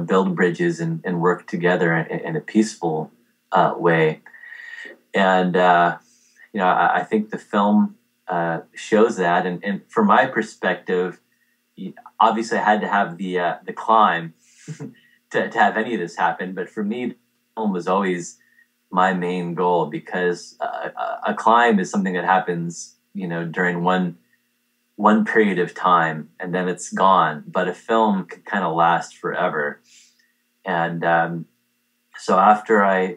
build bridges and work together in a peaceful way. And, I think the film shows that. And from my perspective, obviously I had to have the climb to have any of this happen. But for me, the film was always my main goal, because a climb is something that happens, during one period of time and then it's gone. But a film can kind of last forever. And so after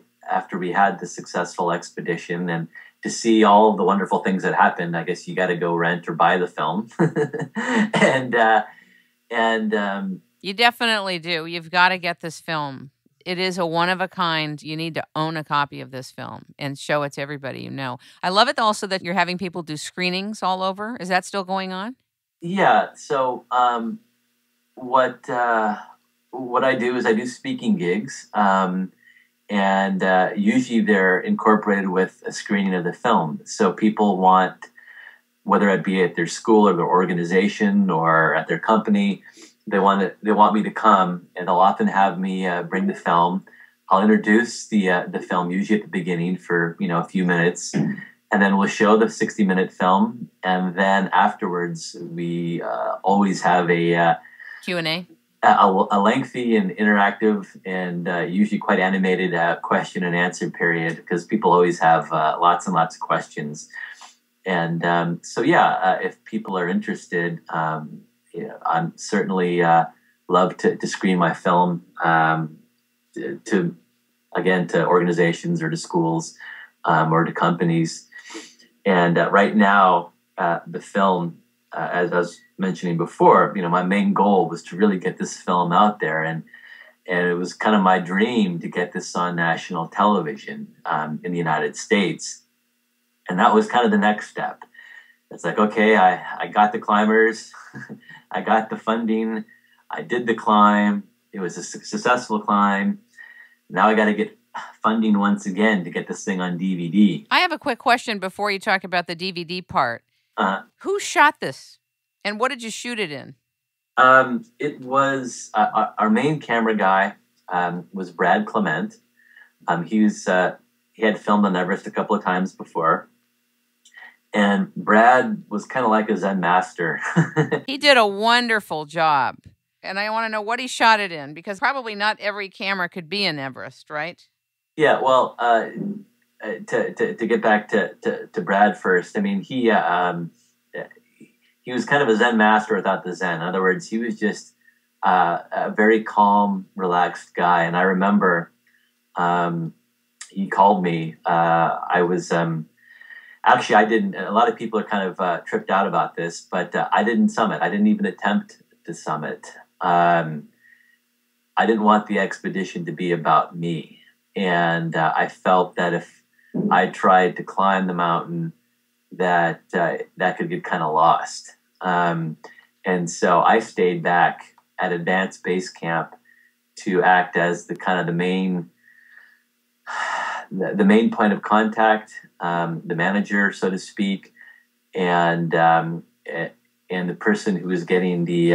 we had the successful expedition, and to see all the wonderful things that happened, I guess you got to go rent or buy the film. and you definitely do. You've got to get this film. It is a one of a kind. You need to own a copy of this film and show it to everybody you know. I love it also that you're having people do screenings all over. Is that still going on? Yeah. So what I do is I do speaking gigs, and usually they're incorporated with a screening of the film. So people want, whether it be at their school or their organization or at their company, they want me to come, and they'll often have me bring the film. I'll introduce the film usually at the beginning for a few minutes, and then we'll show the 60-minute film, and then afterwards we always have a Q&A. A lengthy and interactive and usually quite animated question and answer period, because people always have lots and lots of questions. And if people are interested, I'm certainly love to screen my film to organizations or to schools or to companies. And right now, the film, as I was mentioning before, my main goal was to really get this film out there, and it was kind of my dream to get this on national television in the United States. And that was kind of the next step. It's like, okay, I got the climbers, I got the funding, I did the climb, it was a successful climb. Now I got to get funding once again to get this thing on DVD. I have a quick question before you talk about the DVD part. Who shot this, and what did you shoot it in? It was our main camera guy was Brad Clement. He had filmed on Everest a couple of times before. And Brad was kind of like a Zen master. He did a wonderful job. And I want to know what he shot it in, because probably not every camera could be in Everest, right? Yeah, well, to get back to Brad first, I mean, he was kind of a Zen master without the Zen. In other words, he was just a very calm, relaxed guy. And I remember he called me. I was... Actually, I didn't. A lot of people are kind of tripped out about this, but I didn't summit. I didn't even attempt to summit. I didn't want the expedition to be about me. And I felt that if I tried to climb the mountain, that could get kind of lost. And so I stayed back at Advanced Base Camp to act as the main point of contact, the manager, so to speak, and the person who was getting the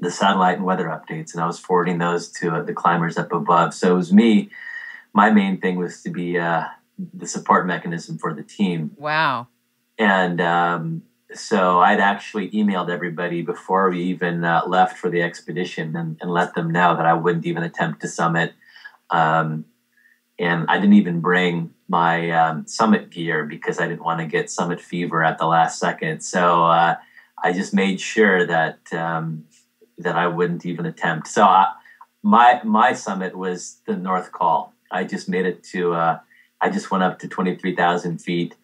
satellite and weather updates, and I was forwarding those to the climbers up above. So it was me. My main thing was to be the support mechanism for the team. Wow. And so I'd actually emailed everybody before we even left for the expedition and let them know that I wouldn't even attempt to summit. And I didn't even bring my summit gear because I didn't want to get summit fever at the last second. So I just made sure that I wouldn't even attempt. So my summit was the North Col. I just made it to. I just went up to 23,000 feet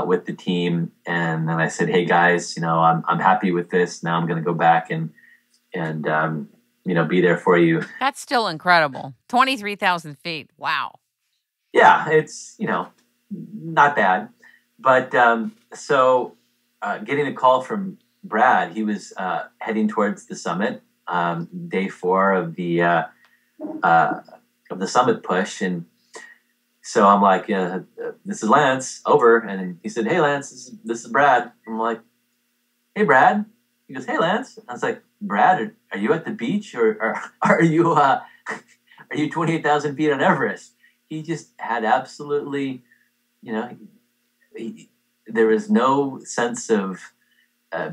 with the team, and then I said, "Hey guys, I'm happy with this. Now I'm going to go back and be there for you." That's still incredible. 23,000 feet. Wow. Yeah, it's, not bad. But so getting a call from Brad, he was heading towards the summit, day 4 of the summit push. And so I'm like, this is Lance, over. And he said, "Hey, Lance, this is Brad." I'm like, "Hey, Brad." He goes, "Hey, Lance." I was like, Brad, are you at the beach, or are you 28,000 feet on Everest? He just had absolutely, you know, there was no sense of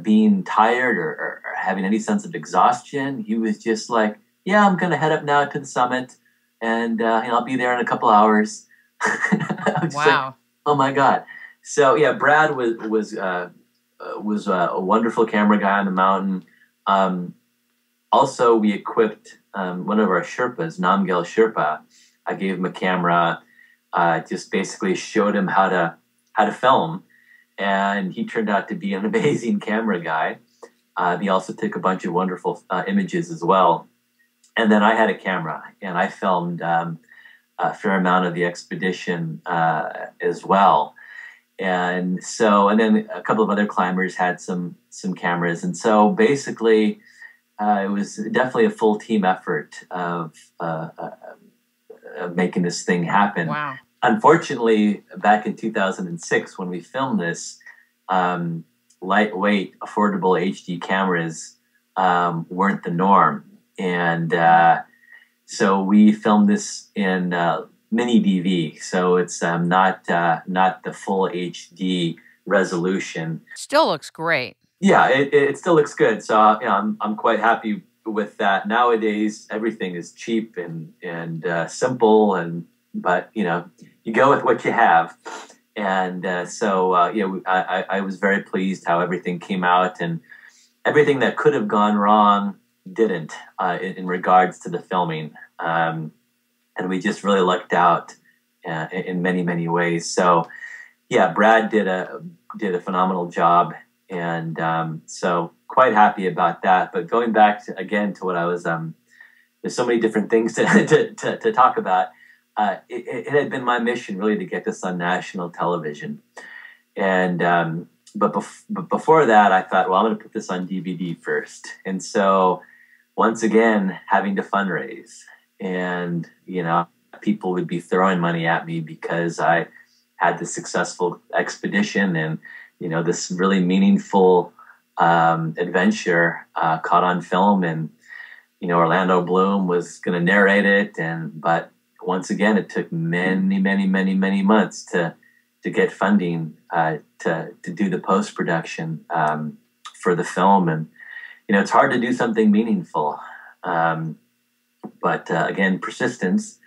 being tired or having any sense of exhaustion. He was just like, yeah, I'm going to head up now to the summit, and I'll be there in a couple hours. I was just like, Wow. oh my God. So yeah, Brad was a wonderful camera guy on the mountain. Also, we equipped one of our Sherpas, Namgyal Sherpa. I gave him a camera, just basically showed him how to film, and he turned out to be an amazing camera guy. He also took a bunch of wonderful images as well. And then I had a camera, and I filmed a fair amount of the expedition as well. And then a couple of other climbers had some cameras. And so basically, it was definitely a full team effort of making this thing happen. Wow. Unfortunately, back in 2006, when we filmed this, lightweight, affordable HD cameras weren't the norm. And so we filmed this in mini DV. So it's not the full HD resolution. Still looks great. Yeah, it still looks good. So I'm quite happy with that. Nowadays, everything is cheap and simple, but you go with what you have. And I was very pleased how everything came out, and everything that could have gone wrong didn't in regards to the filming. And we just really lucked out in many, many ways. So yeah, Brad did a phenomenal job. And so quite happy about that. But going back to what I was, there's so many different things to talk about. It had been my mission really to get this on national television. And but before that, I thought, well, I'm going to put this on DVD first. And so once again, having to fundraise, and people would be throwing money at me because I had this successful expedition and this really meaningful adventure caught on film, and Orlando Bloom was going to narrate it, but once again, it took many, many, many, many months to get funding to do the post production for the film, and it's hard to do something meaningful, but again, persistence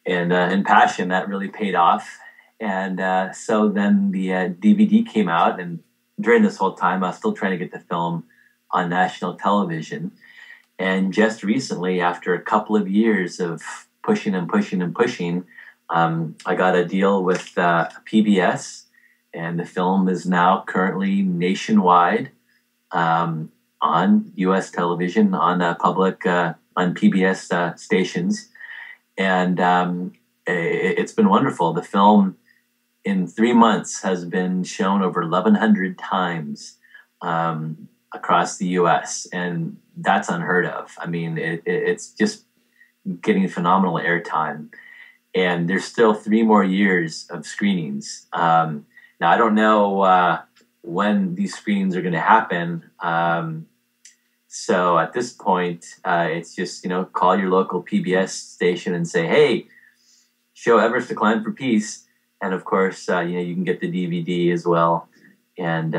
and passion, that really paid off. And so then the DVD came out, and during this whole time, I was still trying to get the film on national television. And just recently, after a couple of years of pushing and pushing and pushing, I got a deal with PBS, and the film is now currently nationwide on U.S. television, on on PBS stations. And it's been wonderful. The film, in 3 months, has been shown over 1,100 times across the U.S., and that's unheard of. I mean, it's just getting phenomenal airtime, and there's still 3 more years of screenings. Now, I don't know when these screenings are going to happen. So at this point, it's just, call your local PBS station and say, hey, show Everest: A Climb for Peace. And of course, you can get the DVD as well, and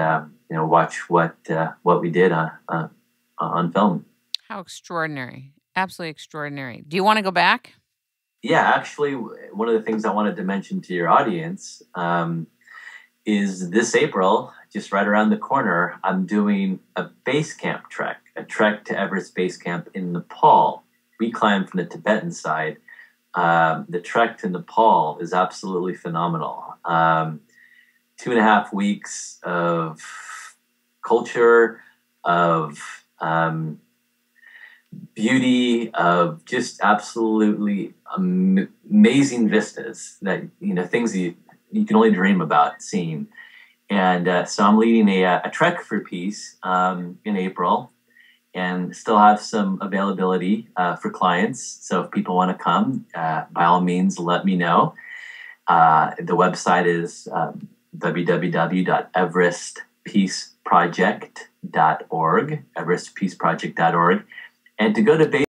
watch what we did on film. How extraordinary! Absolutely extraordinary. Do you want to go back? Yeah, actually, one of the things I wanted to mention to your audience is this April, just right around the corner, I'm doing a base camp trek, a trek to Everest Base Camp in Nepal. We climb from the Tibetan side. The trek to Nepal is absolutely phenomenal. 2.5 weeks of culture, of beauty, of just absolutely amazing vistas that, things you can only dream about seeing. And so I'm leading a trek for peace in April, and still have some availability for clients. So if people want to come, by all means, let me know. The website is www.everestpeaceproject.com. everestpeaceproject.org, everestpeaceproject.org, and to go to